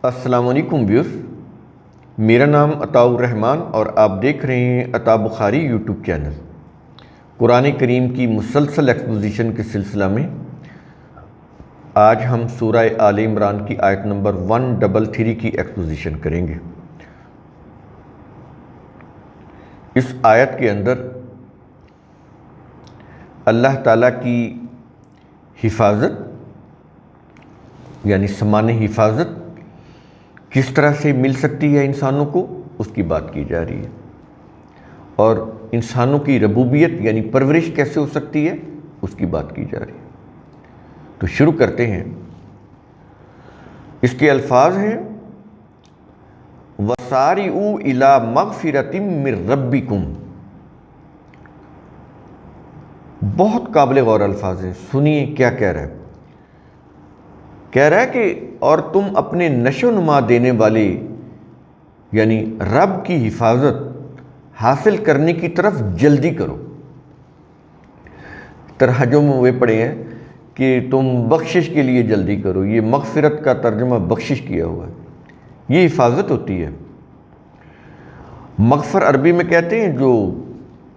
السلام علیکم ویورز، میرا نام عطاء الرحمن اور آپ دیکھ رہے ہیں عطاء بخاری یوٹیوب چینل۔ قرآن کریم کی مسلسل ایکسپوزیشن کے سلسلہ میں آج ہم سورہ آل عمران کی آیت نمبر 133 کی ایکسپوزیشن کریں گے۔ اس آیت کے اندر اللہ تعالیٰ کی حفاظت یعنی سمانے حفاظت کس طرح سے مل سکتی ہے انسانوں کو، اس کی بات کی جا رہی ہے، اور انسانوں کی ربوبیت یعنی پرورش کیسے ہو سکتی ہے اس کی بات کی جا رہی ہے۔ تو شروع کرتے ہیں۔ اس کے الفاظ ہیں وَسَارِعُوا إِلَىٰ مَغْفِرَةٍ مِّن رَبِّكُمْ۔ بہت قابل غور الفاظ ہیں، سنیے کیا کہہ رہا ہے۔ کہہ رہا ہے کہ اور تم اپنے نشو نما دینے والے یعنی رب کی حفاظت حاصل کرنے کی طرف جلدی کرو۔ ترجمے میں وہ پڑھے ہیں کہ تم بخشش کے لیے جلدی کرو، یہ مغفرت کا ترجمہ بخشش کیا ہوا ہے، یہ حفاظت ہوتی ہے۔ مغفر عربی میں کہتے ہیں جو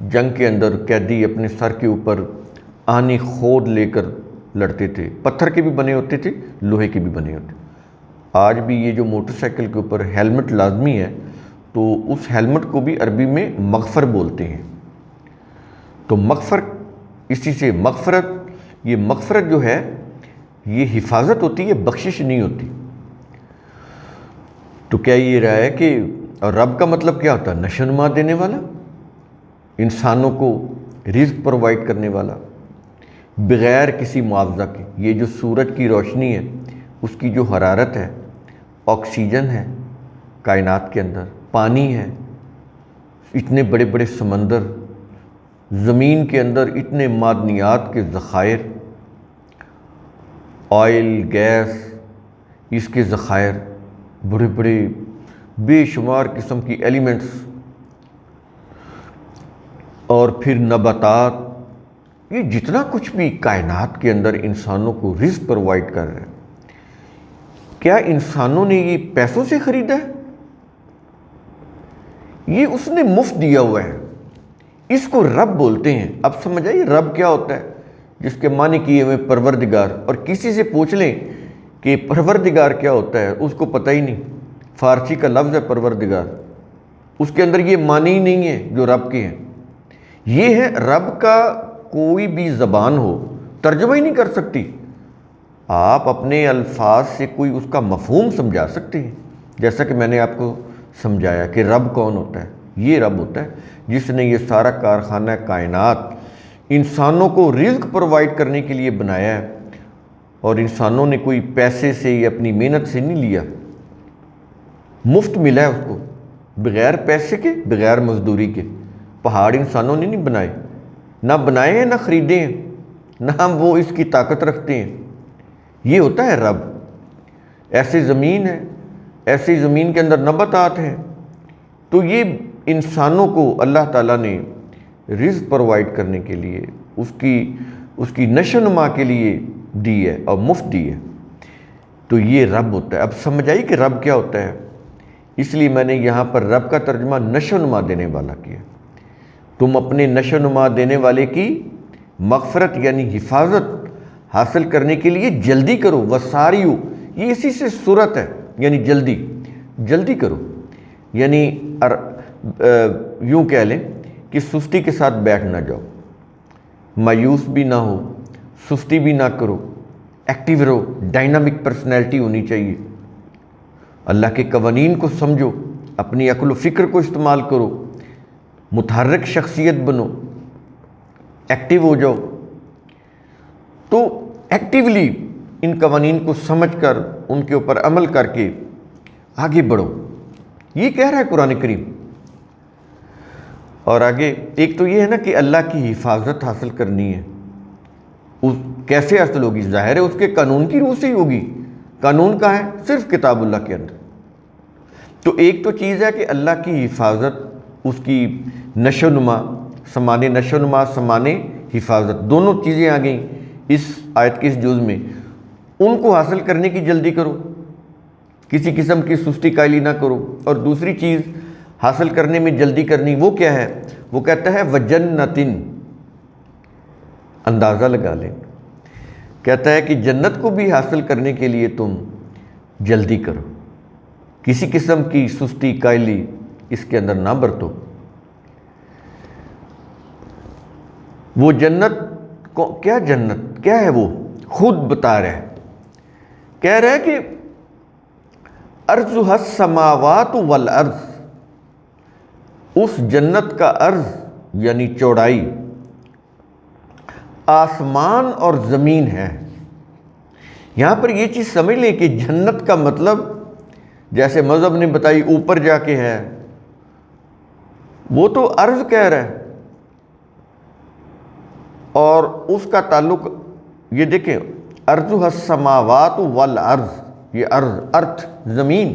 جنگ کے اندر قیدی اپنے سر کے اوپر آنے خود لے کر لڑتے تھے، پتھر کے بھی بنے ہوتے تھے، لوہے کے بھی بنے ہوتے تھے۔ آج بھی یہ جو موٹر سائیکل کے اوپر ہیلمٹ لازمی ہے تو اس ہیلمٹ کو بھی عربی میں مغفر بولتے ہیں۔ تو مغفر اسی سے مغفرت، یہ مغفرت جو ہے یہ حفاظت ہوتی ہے، بخشش نہیں ہوتی۔ تو کیا یہ رہا ہے کہ رب کا مطلب کیا ہوتا ہے؟ نشو نما دینے والا، انسانوں کو رزق پرووائڈ کرنے والا بغیر کسی معاوضہ کے۔ یہ جو سورج کی روشنی ہے اس کی جو حرارت ہے، آکسیجن ہے کائنات کے اندر، پانی ہے، اتنے بڑے بڑے سمندر، زمین کے اندر اتنے معدنیات کے ذخائر، آئل، گیس، اس کے ذخائر، بڑے بڑے بے شمار قسم کی ایلیمنٹس، اور پھر نباتات، یہ جتنا کچھ بھی کائنات کے اندر انسانوں کو رزق پرووائڈ کر رہا ہے، کیا انسانوں نے یہ پیسوں سے خریدا ہے؟ یہ اس نے مفت دیا ہوا ہے، اس کو رب بولتے ہیں۔ اب سمجھ آئیے رب کیا ہوتا ہے، جس کے معنی کیے ہوئے پروردگار، اور کسی سے پوچھ لیں کہ پروردگار کیا ہوتا ہے اس کو پتہ ہی نہیں۔ فارسی کا لفظ ہے پروردگار، اس کے اندر یہ معنی ہی نہیں ہے جو رب کے ہیں۔ یہ ہے رب کا کوئی بھی زبان ہو ترجمہ ہی نہیں کر سکتی۔ آپ اپنے الفاظ سے کوئی اس کا مفہوم سمجھا سکتے ہیں، جیسا کہ میں نے آپ کو سمجھایا کہ رب کون ہوتا ہے۔ یہ رب ہوتا ہے جس نے یہ سارا کارخانہ کائنات انسانوں کو رزق پرووائڈ کرنے کے لیے بنایا ہے، اور انسانوں نے کوئی پیسے سے یا اپنی محنت سے نہیں لیا، مفت ملا ہے اس کو، بغیر پیسے کے، بغیر مزدوری کے۔ پہاڑ انسانوں نے نہیں بنائے، نہ بنائے ہیں نہ خریدے ہیں، نہ ہم وہ اس کی طاقت رکھتے ہیں۔ یہ ہوتا ہے رب۔ ایسے زمین ہے، ایسی زمین کے اندر نباتات ہیں، تو یہ انسانوں کو اللہ تعالیٰ نے رزق پرووائڈ کرنے کے لیے، اس کی نشو نما کے لیے دی ہے اور مفت دی ہے۔ تو یہ رب ہوتا ہے۔ اب سمجھ آئی کہ رب کیا ہوتا ہے؟ اس لیے میں نے یہاں پر رب کا ترجمہ نشو نما دینے والا کیا۔ تم اپنے نشو نما دینے والے کی مغفرت یعنی حفاظت حاصل کرنے کے لیے جلدی کرو۔ وساریو، یہ اسی سے صورت ہے، یعنی جلدی کرو، یعنی یوں کہہ لیں کہ سستی کے ساتھ بیٹھ نہ جاؤ، مایوس بھی نہ ہو، سستی بھی نہ کرو، ایکٹیو رہو، ڈائنامک پرسنالٹی ہونی چاہیے۔ اللہ کے قوانین کو سمجھو، اپنی عقل و فکر کو استعمال کرو، متحرک شخصیت بنو، ایکٹیو ہو جاؤ۔ تو ایکٹیولی ان قوانین کو سمجھ کر ان کے اوپر عمل کر کے آگے بڑھو، یہ کہہ رہا ہے قرآن کریم۔ اور آگے ایک تو یہ ہے نا کہ اللہ کی حفاظت حاصل کرنی ہے، کیسے حاصل ہوگی؟ ظاہر ہے اس کے قانون کی روح سے ہی ہوگی۔ قانون کہاں ہے؟ صرف کتاب اللہ کے اندر۔ تو ایک تو چیز ہے کہ اللہ کی حفاظت، اس کی نشو نما، سمانے نشو نما، سمانے حفاظت، دونوں چیزیں آ گئیں اس آیت کے اس جز میں۔ ان کو حاصل کرنے کی جلدی کرو، کسی قسم کی سستی کائلی نہ کرو، اور دوسری چیز حاصل کرنے میں جلدی کرنی، وہ کیا ہے؟ وہ کہتا ہے وجنتن، اندازہ لگا لیں، کہتا ہے کہ جنت کو بھی حاصل کرنے کے لیے تم جلدی کرو، کسی قسم کی سستی کائلی اس کے اندر نہ برتو۔ وہ جنت کو کیا، جنت کیا ہے وہ خود بتا رہا ہے، کہہ رہا ہے کہ ارضها السماوات والارض، اس جنت کا عرض یعنی چوڑائی آسمان اور زمین ہے۔ یہاں پر یہ چیز سمجھ لیں کہ جنت کا مطلب جیسے مذہب نے بتائی اوپر جا کے ہے، وہ تو عرض کہہ رہا ہے، اور اس کا تعلق یہ دیکھیں ارضها السماوات والارض، یہ ارض ارتھ زمین،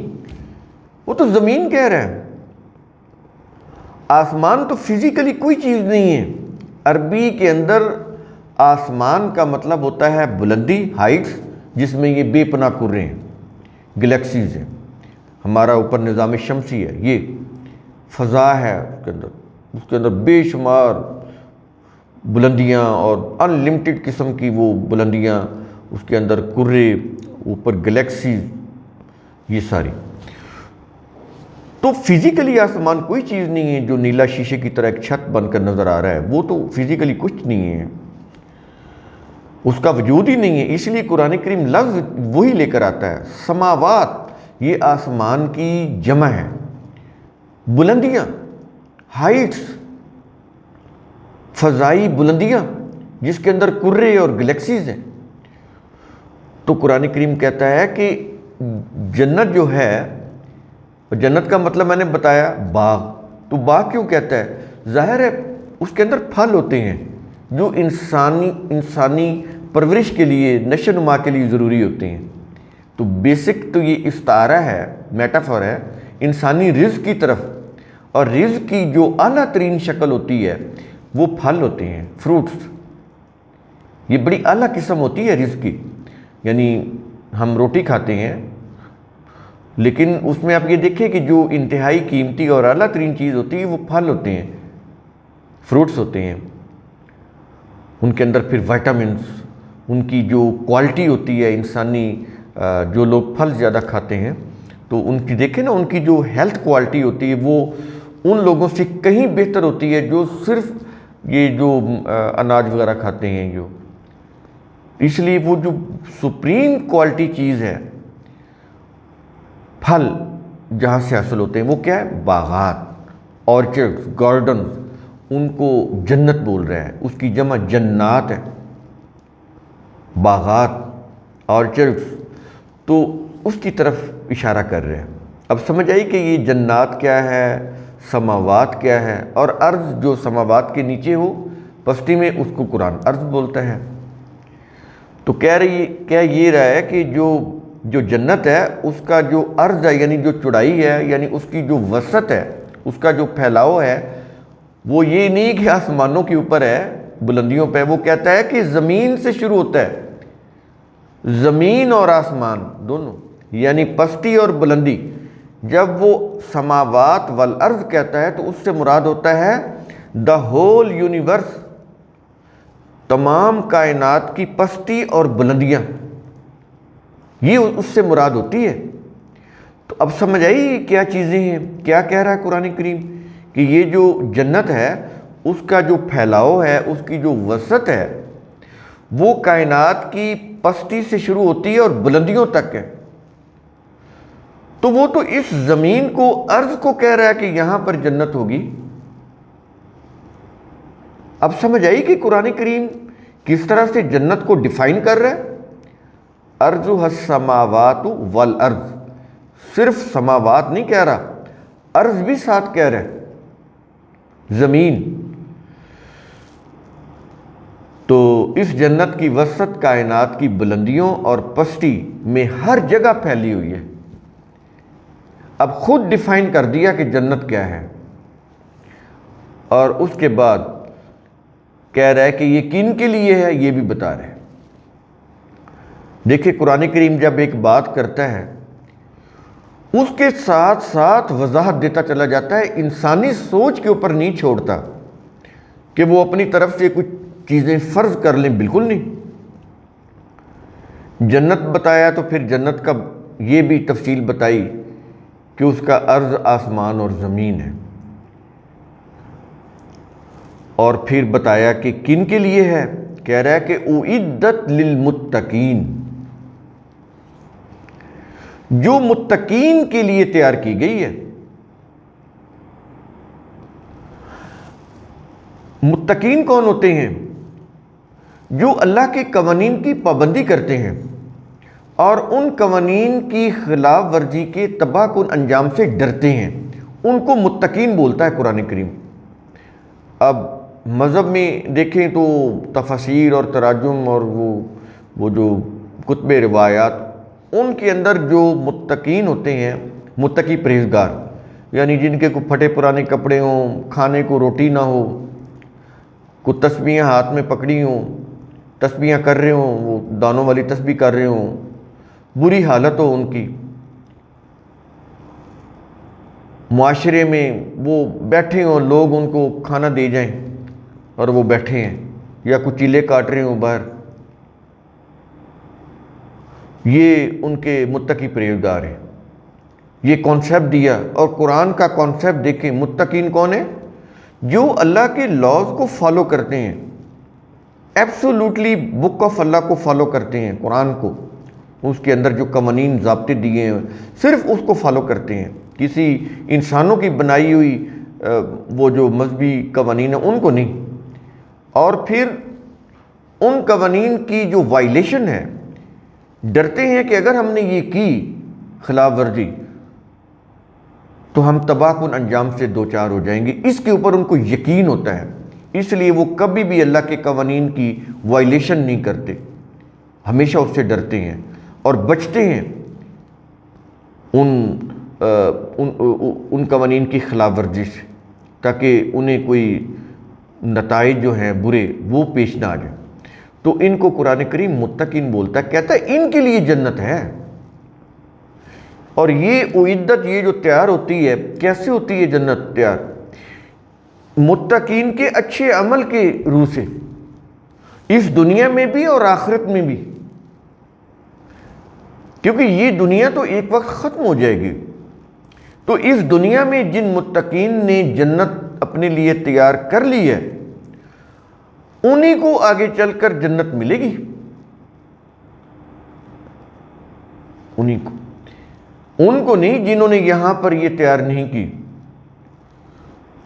وہ تو زمین کہہ رہا ہے۔ آسمان تو فزیکلی کوئی چیز نہیں ہے، عربی کے اندر آسمان کا مطلب ہوتا ہے بلندی، ہائٹس، جس میں یہ بے پناہ کرے ہیں، گلیکسیز ہیں، ہمارا اوپر نظام شمسی ہے، یہ فضا ہے، اس کے اندر بے شمار بلندیاں اور ان لمٹڈ قسم کی وہ بلندیاں، اس کے اندر کرے، اوپر گلیکسیز، یہ ساری۔ تو فزیکلی آسمان کوئی چیز نہیں ہے جو نیلا شیشے کی طرح ایک چھت بن کر نظر آ رہا ہے، وہ تو فزیکلی کچھ نہیں ہے، اس کا وجود ہی نہیں ہے۔ اس لیے قرآن کریم لفظ وہی لے کر آتا ہے، سماوات، یہ آسمان کی جمع ہے، بلندیاں، ہائٹس، فضائی بلندیاں جس کے اندر کرے اور گلیکسیز ہیں۔ تو قرآن کریم کہتا ہے کہ جنت جو ہے، جنت کا مطلب میں نے بتایا باغ، تو باغ کیوں کہتا ہے؟ ظاہر ہے اس کے اندر پھل ہوتے ہیں جو انسانی پرورش کے لیے، نشو و نما کے لیے ضروری ہوتے ہیں۔ تو بیسک تو یہ استعارہ ہے، میٹافور ہے انسانی رزق کی طرف، اور رزق کی جو اعلیٰ ترین شکل ہوتی ہے وہ پھل ہوتے ہیں، فروٹس، یہ بڑی اعلیٰ قسم ہوتی ہے رزق کی۔ یعنی ہم روٹی کھاتے ہیں، لیکن اس میں آپ یہ دیکھیں کہ جو انتہائی قیمتی اور اعلیٰ ترین چیز ہوتی ہے وہ پھل ہوتے ہیں، فروٹس ہوتے ہیں، ان کے اندر پھر وائٹامنس، ان کی جو کوالٹی ہوتی ہے انسانی، جو لوگ پھل زیادہ کھاتے ہیں تو ان کی دیکھیں نا، ان کی جو ہیلتھ کوالٹی ہوتی ہے وہ ان لوگوں سے کہیں بہتر ہوتی ہے جو صرف یہ جو اناج وغیرہ کھاتے ہیں۔ جو اس لیے وہ جو سپریم کوالٹی چیز ہے، پھل جہاں سے حاصل ہوتے ہیں، وہ کیا ہے؟ باغات، آرچرڈز، گارڈنز، ان کو جنت بول رہا ہے، اس کی جمع جنات ہے، باغات، آرچرڈز، تو اس کی طرف اشارہ کر رہے ہیں۔ اب سمجھ آئی کہ یہ جنات کیا ہے، سماوات کیا ہے، اور ارض جو سماوات کے نیچے ہو پستی میں، اس کو قرآن ارض بولتا ہے۔ تو کہہ یہ رہا ہے کہ جو جنت ہے اس کا جو عرض ہے، یعنی جو چوڑائی ہے، یعنی اس کی جو وسعت ہے، اس کا جو پھیلاؤ ہے، وہ یہ نہیں کہ آسمانوں کے اوپر ہے، بلندیوں پہ، وہ کہتا ہے کہ زمین سے شروع ہوتا ہے، زمین اور آسمان دونوں، یعنی پستی اور بلندی۔ جب وہ سماوات والارض کہتا ہے تو اس سے مراد ہوتا ہے دا ہول یونیورس، تمام کائنات کی پستی اور بلندیاں، یہ اس سے مراد ہوتی ہے۔ تو اب سمجھ آئی کیا چیزیں ہیں، کیا کہہ رہا ہے قرآن کریم، کہ یہ جو جنت ہے اس کا جو پھیلاؤ ہے، اس کی جو وسعت ہے، وہ کائنات کی پستی سے شروع ہوتی ہے اور بلندیوں تک ہے۔ تو وہ تو اس زمین کو، ارض کو کہہ رہا ہے کہ یہاں پر جنت ہوگی۔ اب سمجھ آئی کہ قرآن کریم کس طرح سے جنت کو ڈیفائن کر رہا ہے۔ ارضها السماوات والارض، صرف سماوات نہیں کہہ رہا، ارض بھی ساتھ کہہ رہا ہے، زمین۔ تو اس جنت کی وسعت کائنات کی بلندیوں اور پستی میں ہر جگہ پھیلی ہوئی ہے۔ اب خود ڈیفائن کر دیا کہ جنت کیا ہے، اور اس کے بعد کہہ رہا ہے کہ یہ کن کے لیے ہے، یہ بھی بتا رہے ہیں۔ دیکھیں قرآن کریم جب ایک بات کرتا ہے اس کے ساتھ ساتھ وضاحت دیتا چلا جاتا ہے، انسانی سوچ کے اوپر نہیں چھوڑتا کہ وہ اپنی طرف سے کچھ چیزیں فرض کر لیں، بالکل نہیں۔ جنت بتایا تو پھر جنت کا یہ بھی تفصیل بتائی کہ اس کا عرض آسمان اور زمین ہے، اور پھر بتایا کہ کن کے لیے ہے، کہہ رہا ہے کہ اعدت للمتقین، جو متقین کے لیے تیار کی گئی ہے۔ متقین کون ہوتے ہیں؟ جو اللہ کے قوانین کی پابندی کرتے ہیں اور ان قوانین کی خلاف ورزی کے تباہ کن انجام سے ڈرتے ہیں، ان کو متقین بولتا ہے قرآن کریم۔ اب مذہب میں دیکھیں تو تفاسیر اور تراجم اور وہ جو کتب روایات، ان کے اندر جو متقین ہوتے ہیں، متقی پرہیزگار، یعنی جن کے کوئی پھٹے پرانے کپڑے ہوں، کھانے کو روٹی نہ ہو، کوئی تسبیحیں ہاتھ میں پکڑی ہوں، تسبیحیں کر رہے ہوں، وہ دانوں والی تسبیح کر رہے ہوں، بری حالت ہو ان کی، معاشرے میں وہ بیٹھے ہوں، لوگ ان کو کھانا دے جائیں اور وہ بیٹھے ہیں، یا کچھ چیلے کاٹ رہے ہوں باہر، یہ ان کے متقی پرہیزگار ہیں۔ یہ کانسیپٹ دیا، اور قرآن کا کانسیپٹ دیکھیں، متقین کون ہیں؟ جو اللہ کے لاز کو فالو کرتے ہیں، ایبسولوٹلی بک آف اللہ کو فالو کرتے ہیں، قرآن کو، اس کے اندر جو قوانین ضابطے دیے ہیں صرف اس کو فالو کرتے ہیں، کسی انسانوں کی بنائی ہوئی وہ جو مذہبی قوانین ہیں ان کو نہیں۔ اور پھر ان قوانین کی جو وائلیشن ہے، ڈرتے ہیں کہ اگر ہم نے یہ کی خلاف ورزی تو ہم تباہ کن انجام سے دوچار ہو جائیں گے، اس کے اوپر ان کو یقین ہوتا ہے، اس لیے وہ کبھی بھی اللہ کے قوانین کی وائلیشن نہیں کرتے، ہمیشہ اس سے ڈرتے ہیں اور بچتے ہیں ان قوانین کی خلاف ورزی سے، تاکہ انہیں کوئی نتائج جو ہیں برے وہ پیش نہ آ جائیں۔ تو ان کو قرآن کریم متقین بولتا ہے، کہتا ہے ان کے لیے جنت ہے۔ اور یہ اعدت، یہ جو تیار ہوتی ہے، کیسے ہوتی ہے جنت تیار؟ متقین کے اچھے عمل کے روح سے، اس دنیا میں بھی اور آخرت میں بھی، کیونکہ یہ دنیا تو ایک وقت ختم ہو جائے گی۔ تو اس دنیا میں جن متقین نے جنت اپنے لیے تیار کر لی ہے، انہی کو آگے چل کر جنت ملے گی، انہی کو، ان کو نہیں جنہوں نے یہاں پر یہ تیار نہیں کی۔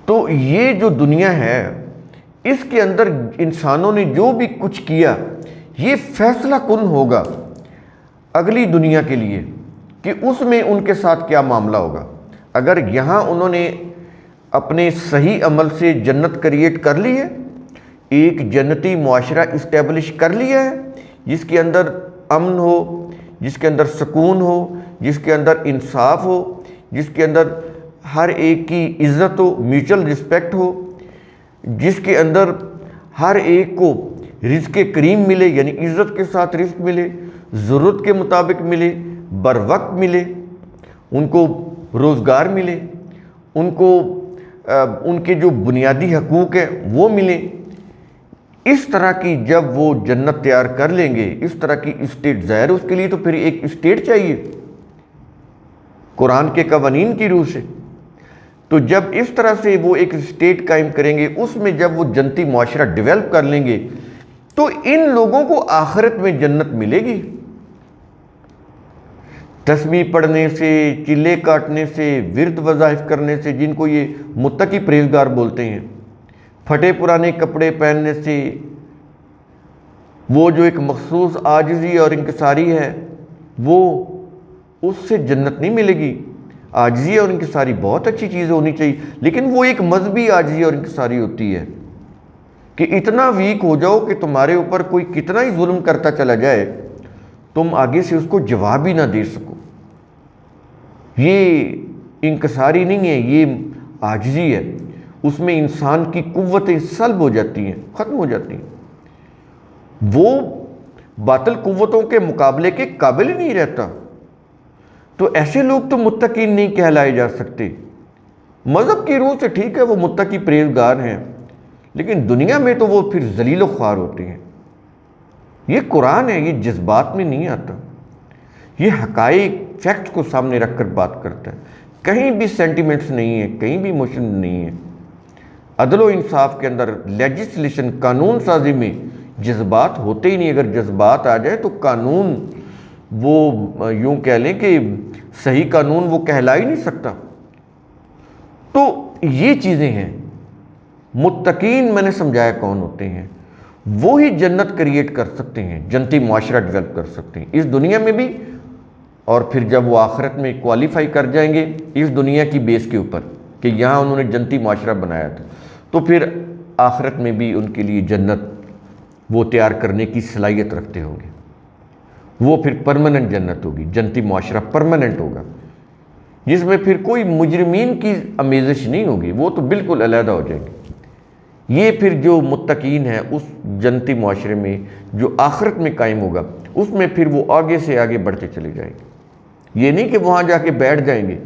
تو یہ جو دنیا ہے، اس کے اندر انسانوں نے جو بھی کچھ کیا، یہ فیصلہ کن ہوگا اگلی دنیا کے لیے کہ اس میں ان کے ساتھ کیا معاملہ ہوگا۔ اگر یہاں انہوں نے اپنے صحیح عمل سے جنت کریٹ کر لی ہے، ایک جنتی معاشرہ اسٹیبلش کر لیا ہے، جس کے اندر امن ہو، جس کے اندر سکون ہو، جس کے اندر انصاف ہو، جس کے اندر ہر ایک کی عزت ہو، میوچل رسپیکٹ ہو، جس کے اندر ہر ایک کو رزق کریم ملے، یعنی عزت کے ساتھ رزق ملے، ضرورت کے مطابق ملے، بر وقت ملے، ان کو روزگار ملے، ان کو ان کے جو بنیادی حقوق ہیں وہ ملے، اس طرح کی جب وہ جنت تیار کر لیں گے، اس طرح کی اسٹیٹ، ظاہر اس کے لیے تو پھر ایک اسٹیٹ چاہیے قرآن کے قوانین کی روح سے۔ تو جب اس طرح سے وہ ایک اسٹیٹ قائم کریں گے، اس میں جب وہ جنتی معاشرہ ڈیولپ کر لیں گے، تو ان لوگوں کو آخرت میں جنت ملے گی۔ تسبیح پڑھنے سے، چلے کاٹنے سے، ورد وظائف کرنے سے، جن کو یہ متقی پرہیزگار بولتے ہیں، پھٹے پرانے کپڑے پہننے سے، وہ جو ایک مخصوص عاجزی اور انکساری ہے، وہ اس سے جنت نہیں ملے گی۔ عاجزی اور انکساری بہت اچھی چیز ہونی چاہیے، لیکن وہ ایک مذہبی عاجزی اور انکساری ہوتی ہے کہ اتنا ویک ہو جاؤ کہ تمہارے اوپر کوئی کتنا ہی ظلم کرتا چلا جائے، تم آگے سے اس کو جواب ہی نہ دے سکو۔ یہ انکساری نہیں ہے، یہ عاجزی ہے۔ اس میں انسان کی قوتیں سلب ہو جاتی ہیں، ختم ہو جاتی ہیں، وہ باطل قوتوں کے مقابلے کے قابل ہی نہیں رہتا۔ تو ایسے لوگ تو متقین نہیں کہلائے جا سکتے۔ مذہب کی روح سے ٹھیک ہے وہ متقی پرہیزگار ہیں، لیکن دنیا میں تو وہ پھر ذلیل و خوار ہوتے ہیں۔ یہ قرآن ہے، یہ جذبات میں نہیں آتا، یہ حقائق فیکٹس کو سامنے رکھ کر بات کرتا ہے۔ کہیں بھی سینٹیمنٹس نہیں ہے، کہیں بھی ایموشن نہیں ہے۔ عدل و انصاف کے اندر لیجسلیشن قانون سازی میں جذبات ہوتے ہی نہیں۔ اگر جذبات آ جائے تو قانون وہ یوں کہہ لیں کہ صحیح قانون وہ کہلا ہی نہیں سکتا۔ تو یہ چیزیں ہیں۔ متقین میں نے سمجھایا کون ہوتے ہیں، وہی جنت کریٹ کر سکتے ہیں، جنتی معاشرہ ڈیولپ کر سکتے ہیں، اس دنیا میں بھی، اور پھر جب وہ آخرت میں کوالیفائی کر جائیں گے اس دنیا کی بیس کے اوپر کہ یہاں انہوں نے جنتی معاشرہ بنایا تھا، تو پھر آخرت میں بھی ان کے لیے جنت وہ تیار کرنے کی صلاحیت رکھتے ہوں گے۔ وہ پھر پرماننٹ جنت ہوگی، جنتی معاشرہ پرماننٹ ہوگا، جس میں پھر کوئی مجرمین کی آمیزش نہیں ہوگی، وہ تو بالکل علیحدہ ہو جائیں گے۔ یہ پھر جو متقین ہیں اس جنتی معاشرے میں جو آخرت میں قائم ہوگا، اس میں پھر وہ آگے سے آگے بڑھتے چلے جائیں گے۔ یہ نہیں کہ وہاں جا کے بیٹھ جائیں گے،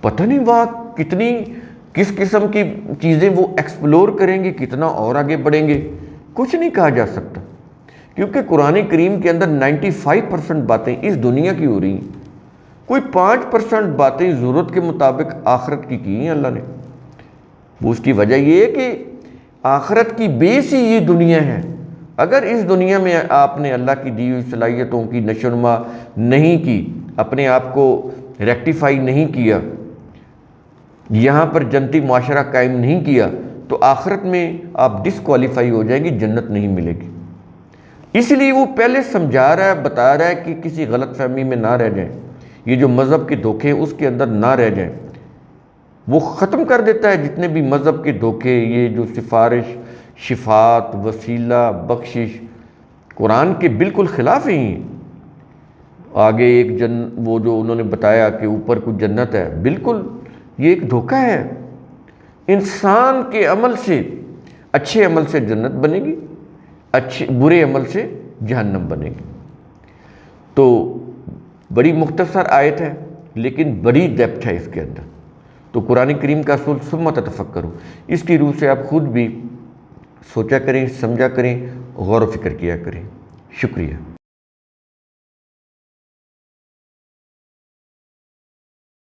پتہ نہیں وہاں کس قسم کی چیزیں وہ ایکسپلور کریں گے، کتنا اور آگے بڑھیں گے، کچھ نہیں کہا جا سکتا، کیونکہ قرآن کریم کے اندر 95% باتیں اس دنیا کی ہو رہی ہیں، کوئی 5% باتیں ضرورت کے مطابق آخرت کی ہیں اللہ نے۔ وہ اس کی وجہ یہ ہے کہ آخرت کی بیس ہی یہ دنیا ہے۔ اگر اس دنیا میں آپ نے اللہ کی دی ہوئی صلاحیتوں کی نشو و نما نہیں کی، اپنے آپ کو ریکٹیفائی نہیں کیا، یہاں پر جنتی معاشرہ قائم نہیں کیا، تو آخرت میں آپ ڈسکوالیفائی ہو جائیں گی، جنت نہیں ملے گی۔ اس لیے وہ پہلے سمجھا رہا ہے، بتا رہا ہے کہ کسی غلط فہمی میں نہ رہ جائیں، یہ جو مذہب کے دھوکے ہیں اس کے اندر نہ رہ جائیں۔ وہ ختم کر دیتا ہے جتنے بھی مذہب کے دھوکے، یہ جو سفارش، شفاعت، وسیلہ، بخشش قرآن کے بالکل خلاف ہی ہیں۔ آگے ایک وہ جو انہوں نے بتایا کہ اوپر کچھ جنت ہے، بالکل یہ ایک دھوکہ ہے۔ انسان کے عمل سے، اچھے عمل سے جنت بنے گی، برے عمل سے جہنم بنے گی۔ تو بڑی مختصر آیت ہے لیکن بڑی ڈیپتھ ہے اس کے اندر۔ تو قرآن کریم کا اصول ثم تفکروا، اس کی روح سے آپ خود بھی سوچا کریں، سمجھا کریں، غور و فکر کیا کریں۔ شکریہ۔